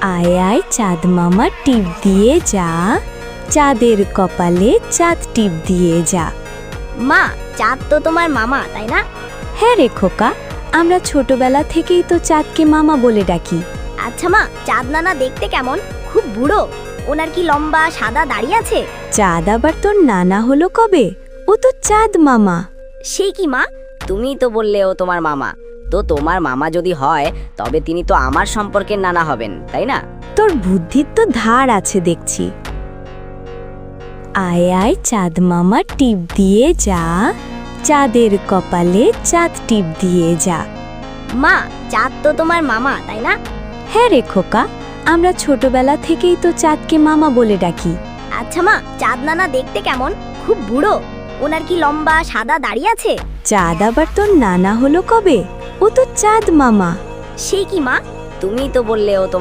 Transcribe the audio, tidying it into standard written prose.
আয় আয় চাঁদ মামা টিপ দিয়ে যা, চাঁদের কপালে চাঁদ টিপ দিয়ে যা। মা, চাঁদ তো তোমার মামা, তাই না? হ্যাঁ রে খোকা, আমরা ছোটবেলা থেকেই তো চাঁদকে মামা বলে ডাকি। আচ্ছা মা, চাঁদ নানা দেখতে কেমন? খুব বুড়ো? ওনার কি লম্বা সাদা দাড়ি আছে? চাঁদ আবার তোর নানা হলো কবে? ও তো চাঁদ মামা। সে কি মা, তুমিই তো বললে ও তোমার মামা। তো তোমার মামা যদি হয় তবে তিনি তো আমার সম্পর্কের নানা হবেন, তাই না? তোর বুদ্ধির তো ধার আছে দেখছি। আয় আয় চাঁদ মামা টিপ দিয়ে যা, চাঁদের কপালে চাঁদ টিপ দিয়ে যা। মা, চাঁদ তো তোমার মামা, তাই না? হ্যাঁ রে খোকা, আমরা ছোটবেলা থেকেই তো চাঁদকে মামা বলে ডাকি। আচ্ছা মা, চাঁদ নানা দেখতে কেমন? খুব বুড়ো? ওনার কি লম্বা সাদা দাড়ি আছে? চাঁদ আবার তোর নানা হলো কবে? ও তো চাঁদ মামা। সে কি মা, তুমিই তো বললে ও তোমার